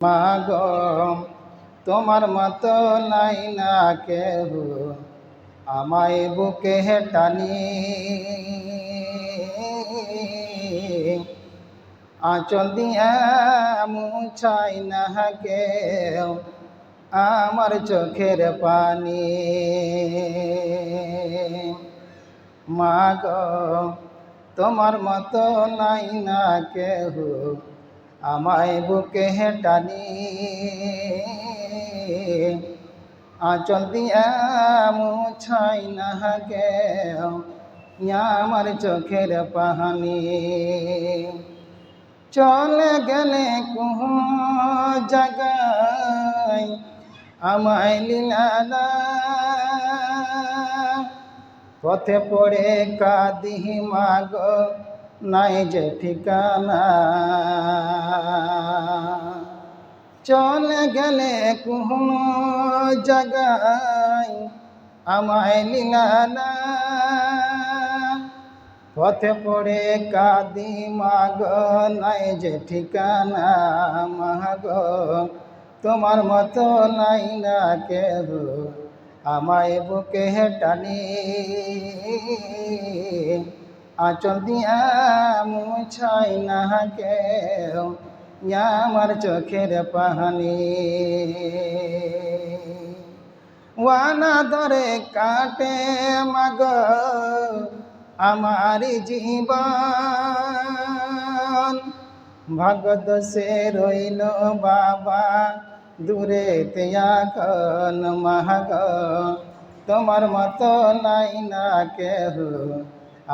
মাগো তোমার মতো নাই না কেহ আমায় বুকে টানি, আঁচল দিয়া মুছাই না কেউ আমার চোখের পানি। মাগো তোমার মতো নাই না কেহ আমায় বুকে টানি, আঁচল দিয়া মুছাই না কেউ আমার চোখের পানি। চলে গেলে কোন জায়গায় আমায় লীলা, পথে পড়ে কাঁদি মাগো নাই যে ঠিকানা। চলে গেলে কোন জায়গায় আমায় লীলা, পথে পড়ে কাঁদি মাগো নাই যে ঠিকানা। মাগো তোমার মতো নাই না কেহ আমায় বুকে টানি, আঁচল দিয়া মুছাই না কেউ আমার চোখের পানি। ওয়ানা ধরে কাটে মাগো আমার জীবন, ভাগ্য সে রইল বাবা দূরে এখন। মাগো তোমার মতো নাই না কেহ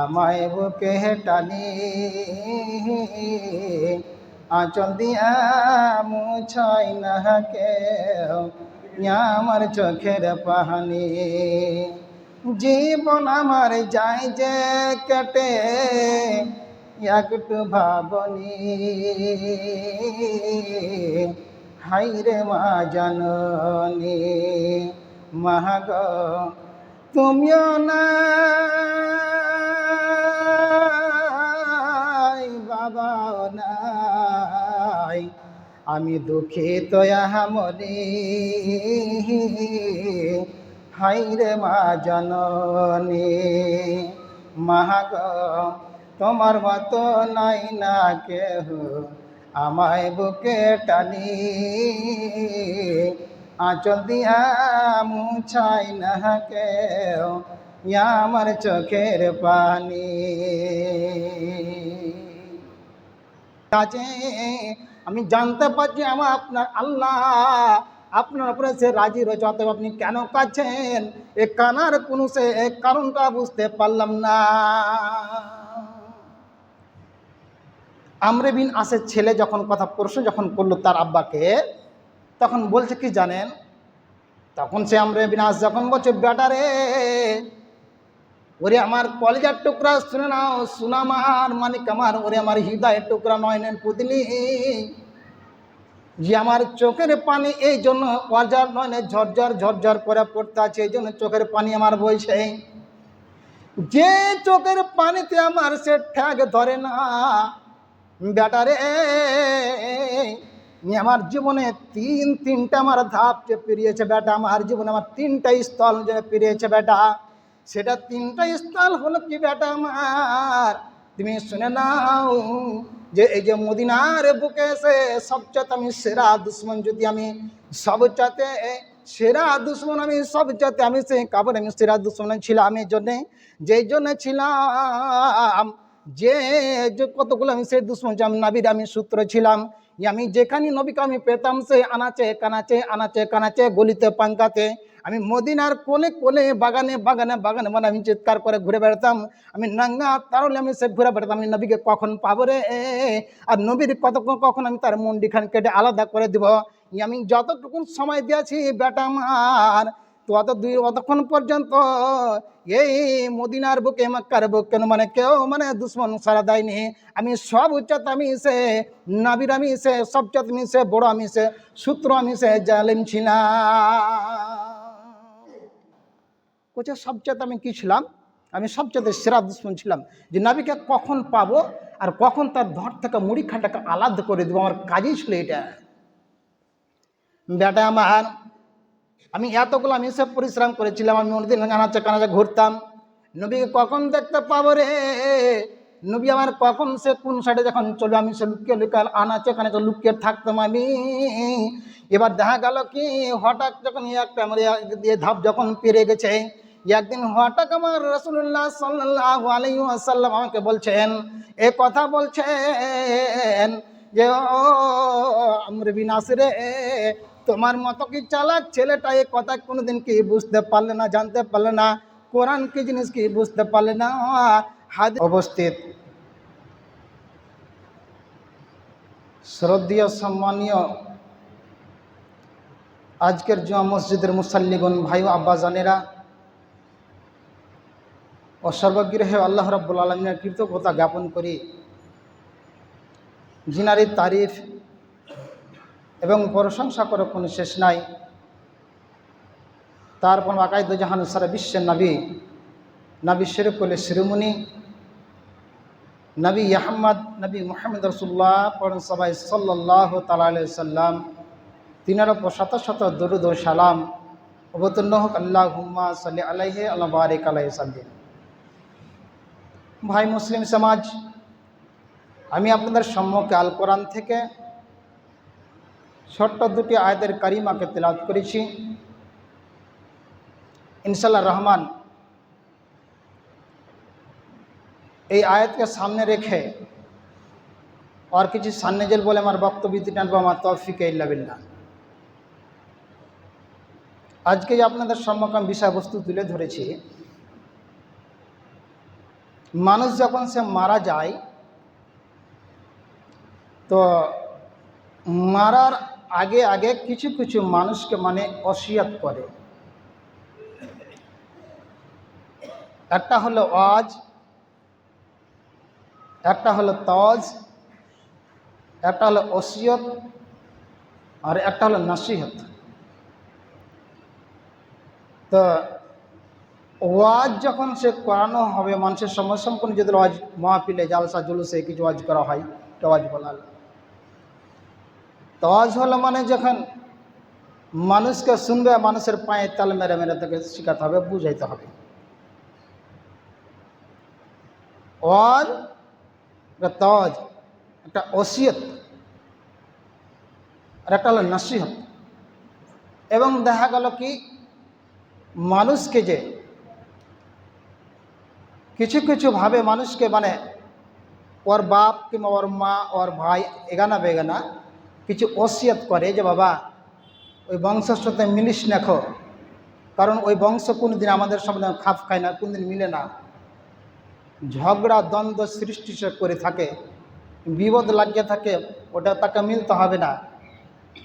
আমায় বুকে টানি, আঁচল দিয়া মুছাই না কেউ আমার চোখের পানি। জীবন আমার যায় যে কেটে একটু ভাবনি, হাইরে মা জাননি। মাগো তুমিও নাই বাবাও নাই, আমি দুঃখিত মনে হাইরে মা জাননি। মাগো তোমার মতো নাই না কেহ আমায় বুকে টানি, আঁচল দিয়া মুছাই না কেউ আমার চোখের পানি। কাজে আমি জানতে পারছি আমার আপনার আল্লাহ আপনার উপরে সে রাজি রয়েছে, অতএব আপনি কেন কাঁদছেন? এ কানার কোনো সে কারণটা বুঝতে পারলাম না। আমর বিন আসের ছেলে যখন কথা প্রশ্ন যখন করলো তার আব্বাকে, তখন বলছে কি জানেন? তখন সে আমর বিন আস যখন বলছে, বেটা রে, ওরে আমার কলেজার টুকরা শুনে নাও, সুনামার মানিক আমার, ওরে আমার হৃদয়ের টুকরা নয়নের পুতলি, যে আমার চোখের পানি এই জন্য অজার নয়নে ঝরঝর ঝরঝর করে পড়তে আছে, এই জন্য চোখের পানি আমার বইছে। যে চোখের পানিতে আমার সে ঠ্যাগ ধরে না, বেটারে আমার জীবনে তিনটা আমার ধাপ যে পেরিয়েছে বেটা, আমার জীবনে আমার তিনটা স্থল যে পেরিয়েছে বেটা। সেটা তিনটা স্থল হলো কি বেটা আমার, তুমি শুনে নাও, যে এই যে মদিনার বুকে এসে সবচেয়ে আমি সেরা দুশ্মন, যদি আমি সবচাতে সেরা দুশ্মন, আমি সবচাতে আমি সে কাপড় আমি সেরা দুশ্মন ছিলাম। এই জন্যে যেই জন্য ছিলাম, যে কতগুলো আমি সেই দুশ্মন ছিলাম, নাবির আমি সূত্র ছিলাম। আমি যেখানে নবীকে আমি পেতাম সে আনাচে কানাচে আনাচে কানাচে গলিতে পাঙ্কাতে, আমি মদিনার কোলে কোলে বাগানে বাগানে বাগানে মানে আমি চিৎকার করে ঘুরে বেড়াতাম। আমি নাঙ্গা তাহলে আমি সে ঘুরে বেড়াতাম, আমি নবীকে কখন পাবো রে, আর নবীর কখন আমি তার মুন্ডিখান কেটে আলাদা করে দিব। আমি যতটুকু সময় দিয়েছি বেটা আমার, তো অতক্ষণ পর্যন্ত এই মদিনার বুকে মক্কার বুক কেন মানে কেউ মানে দুশ্মন সারা দেয়নি। আমি সব উচ্চতা আমি সে নাবির, আমি সে সবচেয়ে আমি সে বড়, আমি সে সূত্র, আমি সে জালিম ছিলাম। কোচে সবচেয়ে আমি কি ছিলাম? আমি সবচেয়ে সেরা দুশ্মন ছিলাম, যে নাবিকে কখন পাবো আর কখন তার ধর থেকে মুড়ি খাটাকে আলাদা করে দেবো, আমার কাজই ছিল এটা। বেটা আমার, আমি এতগুলো আমি সব পরিশ্রম করেছিলাম, আমি অন্যদিন আনাচে কানাচে ঘুরতাম, নবীকে কখন দেখতে পাবো রে, নবী আমার কখন সে কোন সাইডে যখন চলবে আমি সে লুকিয়ে লুকিয়ে আনাচে কানাচে লুকিয়ে থাকতাম আমি। এবার দেখা গেল কি হঠাৎ যখন একটা আমার দিয়ে ধাপ যখন পেরে গেছে, একদিন হঠাৎ আমার রাসূলুল্লাহ সাল্লাল্লাহু আলাইহি ওয়াসাল্লাম আমাকে বলছেন, এ কথা বলছেন যে ও আমর বিন আস রে, তোমার মতো কি চালাক ছেলেটা এই কথা কোনোদিন কি বুঝতে পারলে না, জানতে পারলে না, কোরআন কি জিনিস কি বুঝতে পারলে না। হাদিস অবস্থিত শ্রদ্ধেয় সম্মানীয় আজকের জুমা মসজিদের মুসাল্লিগণ, ভাই ও আব্বাজানেরা ও সর্বগৃহে আল্লাহ রাব্বুল আলামিনের কৃতজ্ঞতা জ্ঞাপন করি, যিনারই তারিফ এবং প্রশংসা করে কোনো শেষ নাই। তারপর আকাইদ জাহান সারা বিশ্বের নবী শরীফুল শিরোমণি নবী আহমদ নবী মুহাম্মদ রাসূলুল্লাহ পড়েন সবাই সাল্লাল্লাহু তাআলা আলাইহি সাল্লাম, তিনার উপর শত শত দরুদ ও সালাম অবতীর্ণ হোক। আল্লাহুম্মা সাল্লি আলাইহি ওয়া বারিক আলাইহি সাল্লাম। ভাই মুসলিম সমাজ, আমি আপনাদের সম্মুখে আল কোরআন থেকে ছোট্ট দুটি আয়াতের কারিমাকে তেলাওয়াত করেছি। ইনশাআল্লাহ রহমান এই আয়াতকে সামনে রেখে আর কিছু সান্নেজেল বলে আমার বক্তব্য দিতে আনবো, আমার তৌফিক ইল্লা বিল্লাহ। আজকে যে আপনাদের সম্মুখে আমি বিষয়বস্তু তুলে ধরেছি, মানুষ যখন সে মারা যায় তো মারার আগে আগে কিছু কিছু মানুষকে মানে ওসিয়ত করে। একটা হলো ওয়াজ, একটা হলো তজ, একটা হলো ওসিয়ত, আর একটা হলো নসিহত। তো ওয়াজ যখন সে করানো হবে মানুষের সমস্যা কোনো, যদি ওয়াজ মাহফিলে জালসা জুলুসে কিছু ওয়াজ করা হয় তো ওয়াজ বলা হলো। তজ হলো মানে যখন মানুষকে শুনবে, মানুষের পায়ে তাল মেরে মেরে তাকে শেখাতে হবে, বুঝাইতে হবে। ওয়াজ তজ, একটা ওসিয়ত, আর একটা হলো নসিহত। এবং দেখা গেল কি মানুষকে যে কিছু কিছু ভাবে মানুষকে মানে ওর বাপ কিংবা ওর মা ওর ভাই এগানা বেগানা কিছু ওসিয়ত করে যে বাবা ওই বংশের সাথে মিলিস নেখো, কারণ ওই বংশ কোনোদিন আমাদের সামনে খাপ খায় না, কোনোদিন মিলে না, ঝগড়া দ্বন্দ্ব সৃষ্টি করে থাকে, বিপদ লাগিয়ে থাকে, ওটা তাকে মিলতে হবে না।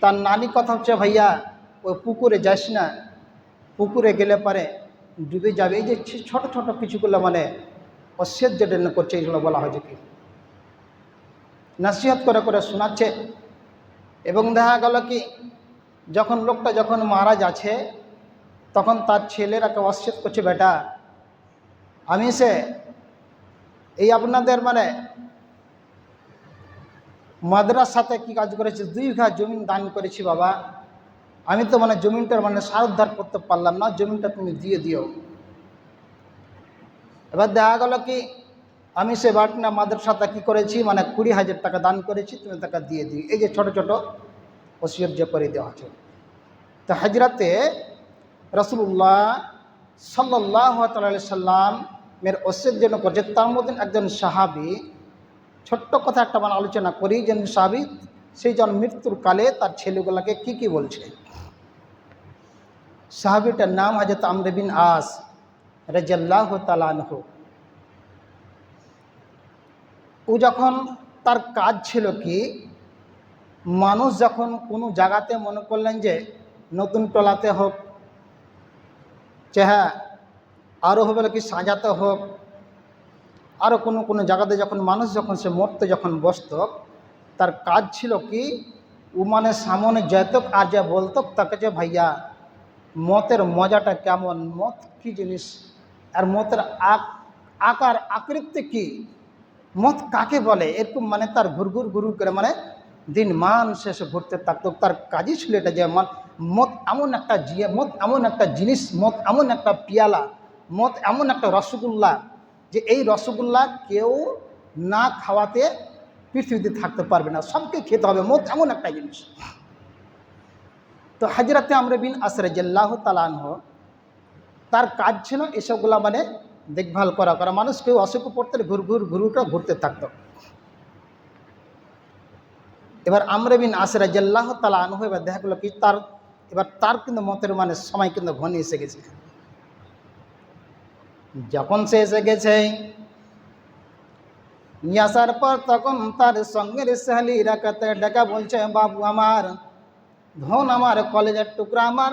তার নানি কথা হচ্ছে ভাইয়া ওই পুকুরে যাস না, পুকুরে গেলে পারে ডুবে যাবে। এই যে ছোট ছোট কিছুগুলো মানে অসিয়ত যেটা করছে, এগুলো বলা হয় যে কি নসিহত করে করে শোনাচ্ছে। এবং দেখা গেল কি যখন লোকটা যখন মারা যাচ্ছে তখন তার ছেলেরাকে অসিয়ত করছে, বেটা আমি সে এই আপনাদের মানে মাদ্রাসাতে কি কাজ করেছি, 2 বিঘা জমিন দান করেছি বাবা, আমি তো মানে জমিনটার মানে সারোদ্ধার করতে পারলাম না, জমিনটা তুমি দিয়ে দিও। এবার দেখা গেল কি আমি সে বাটনা মাদ্রাসাতে কি করেছি মানে 20,000 টাকা দান করেছি, তুমি টাকা দিয়ে দিও। এই যে ছোট ছোট ওসিয়ত যে করে দেওয়া আছে। তো হজরতে রাসূলুল্লাহ সাল্লাল্লাহু আলাইহি সাল্লাম এর ওসিয়ত যেন করছে, তার মধ্যে একজন সাহাবী, ছোট্ট কথা একটা মানে আলোচনা করি, যে সাহাবী সেই জন মৃত্যুর কালে তার ছেলেগুলোকে কি বলছে। সাহাবীটার নাম হযরত আমর বিন আস রাদিয়াল্লাহু তাআলা আনহু। ও যখন তার কাজ ছিল কি, মানুষ যখন কোনো জায়গাতে মনে করলেন যে নতুন টলাতে হোক, হ্যাঁ আরও হবে কি সাজাতে হোক, আরও কোনো কোনো জায়গাতে যখন মানুষ যখন সে মরতে যখন বসত, তার কাজ ছিল কি ও মানে সামনে যেত আর যা বলতো তাকে যে ভাইয়া মতের মজাটা কেমন, মত কি জিনিস, আর মতের আকার আকৃতি কি, মত কাকে বলে, এরকম মানে তার ঘুরঘুর করে মানে দিন মান শেষে ঘুরতে থাকতো। তার কাজই ছিল এটা যে মদ এমন একটা মদ এমন একটা জিনিস, মদ এমন একটা পিয়ালা, মদ এমন একটা রসগোল্লা যে এই রসগোল্লা কেউ না খাওয়াতে পৃথিবীতে থাকতে পারবে না, সবকে খেতে হবে। মদ এমন একটা জিনিস। তো হযরতে আমর বিন আস রাদিয়াল্লাহু তাআলা আনহু তার কাজ ছিল এসবগুলা দেখভাল করা। মানুষ কেউ অসুখে পড়তে ঘুরতে থাকতো। এবার আমর বিন আস রাদিয়াল্লাহু তাআলা আনহু এবার দেখা গেল কি তার কিন্তু মতের সময় কিন্তু ঘনিয়ে এসে গেছে। যখন সে এসে গেছে নিয়ে আসার পর তখন তার সঙ্গের সাহালীরা ডাকা বলছে, বাবু আমার, ধন আমার, কলেজের টুকরা আমার,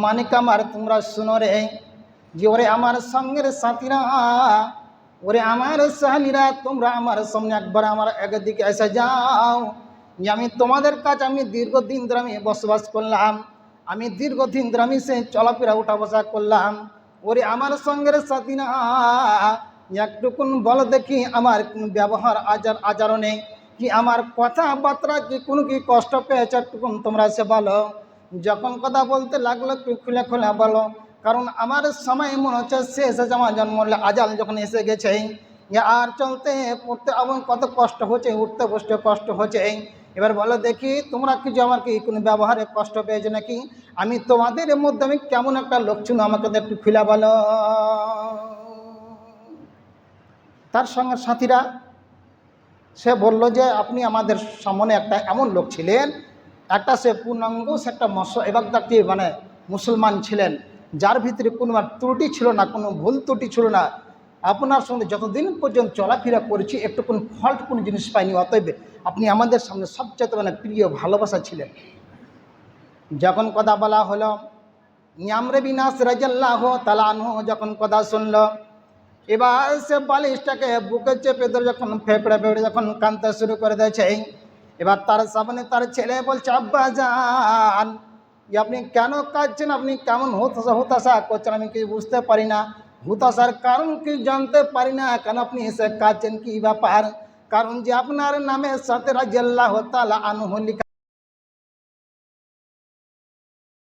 মানিক আমার, তোমরা শুনো রে যে ওরে আমার সঙ্গের সাথীরা, ওরে আমার সাহালীরা, তোমরা আমার সামনে একবার আমার একদিকে এসে যাও। যে আমি তোমাদের কাছে আমি দীর্ঘদিন ধরে আমি বসবাস করলাম, আমি দীর্ঘদিন ধরে আমি সে চলাফেরা উঠা বসা করলাম। ওরে আমার সঙ্গের সাথীরা, একটুকুন বলো দেখি আমার কোন ব্যবহার আচরণে কি আমার কথাবার্তা কি কোনো কি কষ্ট পেয়েছে, একটুকুন তোমরা সে বলো। যখন কথা বলতে লাগলো একটু খুলে খুলে বলো, কারণ আমার সময় মনে হচ্ছে শেষ আমার জন্ম আজাল যখন এসে গেছে, আর চলতে পড়তে আমার কত কষ্ট হচ্ছে, উঠতে বসতে কষ্ট হচ্ছে। এবার বলো দেখি তোমরা কিছু আমার কি কোনো ব্যবহারে কষ্ট পেয়েছো নাকি? আমি তোমাদের মধ্যে আমি কেমন একটা লোক ছিল আমাকে একটু খুলে বলো। তার সঙ্গে সাথীরা সে বলল যে আপনি আমাদের সামনে একটা এমন লোক ছিলেন, একটা সে পূর্ণাঙ্গ সে একটা এবাদতী মুসলমান ছিলেন, যার ভিতরে কোনো ত্রুটি ছিল না, কোনো ভুল ত্রুটি ছিল না। আপনার সঙ্গে যতদিন পর্যন্ত চলাফেরা করেছি একটু কোনো ফল্ট কোনো জিনিস পাইনি, অতএব আপনি আমাদের সামনে সবচেয়ে প্রিয় ভালোবাসা ছিলেন। যখন কথা বলা হলো, আমর বিন আস রাদিয়াল্লাহু তাআলা আনহু যখন কথা শুনল, এবার সে বালিশটাকে বুকে চেপে ধরে যখন ফেপড়ে যখন কাঁদতে শুরু করে দিয়েছে, এবার তার সামনে তার ছেলে বলছে, আব্বা জান, আপনি কেন কাঁদছেন, আপনি কেমন হতাশা করছেন, আমি কিছু বুঝতে পারি না, হতাশার কারণ কি জানতে পারি না, কেন আপনি এসে কাঁদছেন, কি ব্যাপার? কারণ যে আপনার নামের সাথে রাদিয়াল্লাহু তাআলা আনহু লিখা